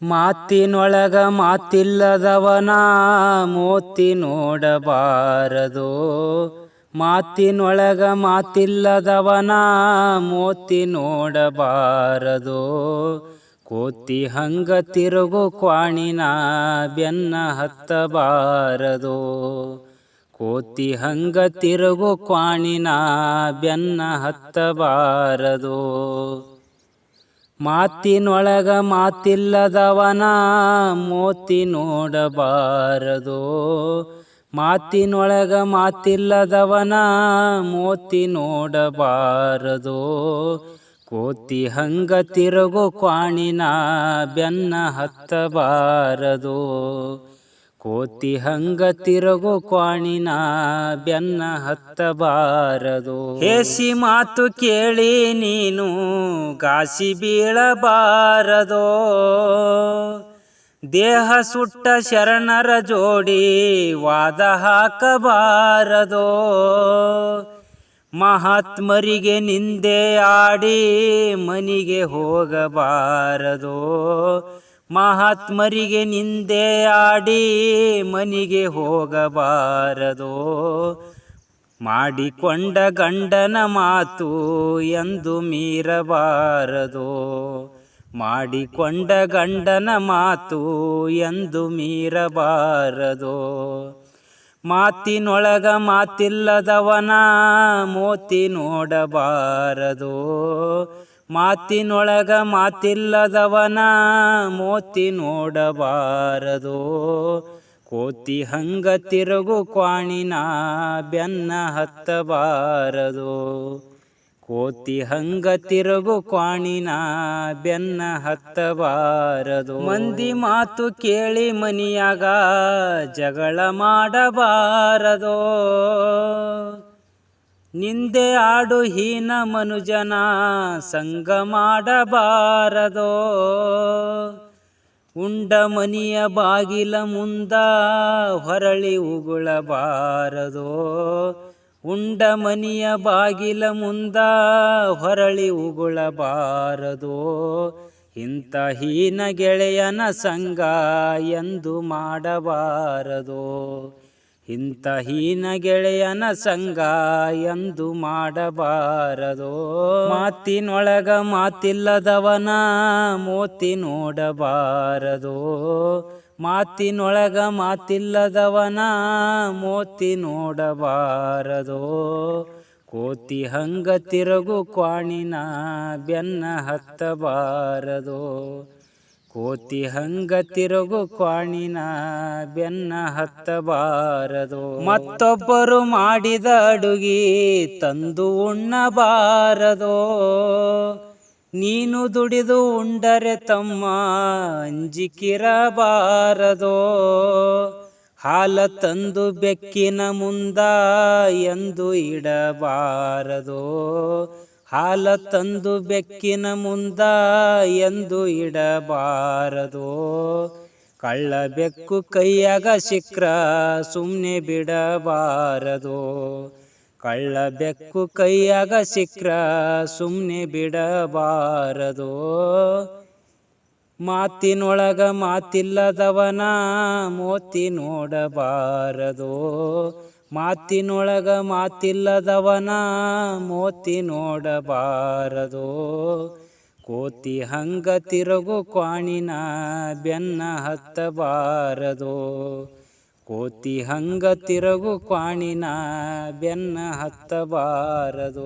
ಮಾತಿನೊಳಗ ಮಾತಿಲ್ಲದವನ ಮೋತಿ ನೋಡಬಾರದು. ಮಾತಿನೊಳಗ ಮಾತಿಲ್ಲದವನ ಮೋತಿ ನೋಡಬಾರದು. ಕೋತಿ ಹಂಗ ತಿರುಗು ಕ್ವಾಣಿನ ಬೆನ್ನ ಹತ್ತಬಾರದು. ಕೋತಿ ಹಂಗ ತಿರುಗು ಕ್ವಾಣಿನ ಬೆನ್ನ ಹತ್ತಬಾರದು. ಮಾತಿನೊಳಗ ಮಾತಿಲ್ಲದವನ ಮೋತಿ ನೋಡಬಾರದು. ಮಾತಿನೊಳಗ ಮಾತಿಲ್ಲದವನ ಮೋತಿ ನೋಡಬಾರದು. ಕೋತಿ ಹಂಗ ತಿರುಗು ಕ್ವಾಣಿನ ಬೆನ್ನ ಹತ್ತಬಾರದು. ಕೋತಿ ಹಂಗ ತಿರುಗು ಕ್ವಾಣಿನ ಬೆನ್ನ ಹತ್ತಬಾರದು. ಹೇಸಿ ಮಾತು ಕೇಳಿ ನೀನು ಗಾಸಿ ಬೀಳಬಾರದೋ. ದೇಹ ಸುಟ್ಟ ಶರಣರ ಜೋಡಿ ವಾದ ಹಾಕಬಾರದೋ. ಮಹಾತ್ಮರಿಗೆ ನಿಂದೆ ಆಡಿ ಮನಿಗೆ ಹೋಗಬಾರದೋ. ಮಹಾತ್ಮರಿಗೆ ನಿಂದೆ ಆಡಿ ಮನಿಗೆ ಹೋಗಬಾರದೋ. ಮಾಡಿಕೊಂಡ ಗಂಡನ ಮಾತು ಎಂದು ಮೀರಬಾರದೋ. ಮಾಡಿಕೊಂಡ ಗಂಡನ ಮಾತು ಎಂದು ಮೀರಬಾರದೋ. ಮಾತಿನೊಳಗ ಮಾತಿಲ್ಲದವನ ಮೋತಿ ನೋಡಬಾರದು. ಮಾತಿನೊಳಗ ಮಾತಿಲ್ಲದವನ ಮೋತಿ ನೋಡಬಾರದು. ಕೋತಿ ಹಂಗ ತಿರುಗು ಕ್ವಾಣಿನ ಬೆನ್ನ ಹತ್ತಬಾರದು. ಕೋತಿ ಹಂಗ ತಿರುಗು ಕ್ವಾಣಿನ ಬೆನ್ನ ಹತ್ತಬಾರದು. ಮಂದಿ ಮಾತು ಕೇಳಿ ಮನಿಯಾಗ ಜಗಳ ಮಾಡಬಾರದೋ. ನಿಂದೆ ಆಡು ಹೀನ ಮನುಜನ ಸಂಗ ಮಾಡಬಾರದೋ. ಉಂಡ ಮನಿಯ ಬಾಗಿಲ ಮುಂದ ಹೊರಳಿ ಉಗುಳಬಾರದೋ. ಉಂಡ ಮನಿಯ ಬಾಗಿಲ ಮುಂದ ಹೊರಳಿ ಉಗುಳಬಾರದೋ. ಇಂಥ ಹೀನ ಗೆಳೆಯನ ಸಂಗ ಎಂದು ಮಾಡಬಾರದೋ. ಇಂಥ ಹೀನ ಗೆಳೆಯನ ಸಂಗ ಎಂದು ಮಾಡಬಾರದೋ. ಮಾತಿನೊಳಗ ಮಾತಿಲ್ಲದವನ ಮೋತಿ ನೋಡಬಾರದೋ. ಮಾತಿನೊಳಗ ಮಾತಿಲ್ಲದವನ ಮೋತಿ ನೋಡಬಾರದೋ. ಕೋತಿ ಹಂಗ ತಿರುಗು ಕ್ವಾಣಿನ ಬೆನ್ನ ಹತ್ತಬಾರದೋ. ಕೋತಿ ಹಂಗ ತಿರುಗು ಕ್ವಾಣಿನ ಬೆನ್ನ ಹತ್ತಬಾರದೋ. ಮತ್ತೊಬ್ಬರು ಮಾಡಿದ ಅಡುಗೆ ತಂದು ಉಣ್ಣಬಾರದೋ. ನೀನು ದುಡಿದು ಉಂಡರೆ ತಮ್ಮ ಅಂಜಿಕಿರಬಾರದೋ. ಹಾಲ ತಂದು ಬೆಕ್ಕಿನ ಮುಂದ ಎಂದು ಇಡಬಾರದೋ. ಹಾಲ ತಂದು ಬೆಕ್ಕಿನ ಮುಂದ ಎಂದು ಇಡಬಾರದೋ. ಕಳ್ಳ ಬೆಕ್ಕು ಕೈಯಾಗ ಸಿಕ್ರ ಸುಮ್ಮನೆ ಬಿಡಬಾರದೋ. ಕಳ್ಳ ಬೆಕ್ಕು ಕೈಯಾಗ ಸಿಕ್ರ ಸುಮ್ಮನೆ ಬಿಡಬಾರದೋ. ಮಾತಿನೊಳಗ ಮಾತಿಲ್ಲದವನ ಮೋತಿ ನೋಡಬಾರದೋ. ಮಾತಿನೊಳಗ ಮಾತಿಲ್ಲದವನ ಮೋತಿ ನೋಡಬಾರದೋ. ಕೋತಿ ಹಂಗ ತಿರುಗು ಕ್ವಾಣಿನ ಬೆನ್ನ ಹತ್ತಬಾರದೋ. ಕೋತಿ ಹಂಗ ತಿರುಗು ಕ್ವಾಣಿನ ಬೆನ್ನ ಹತ್ತಬಾರದೋ.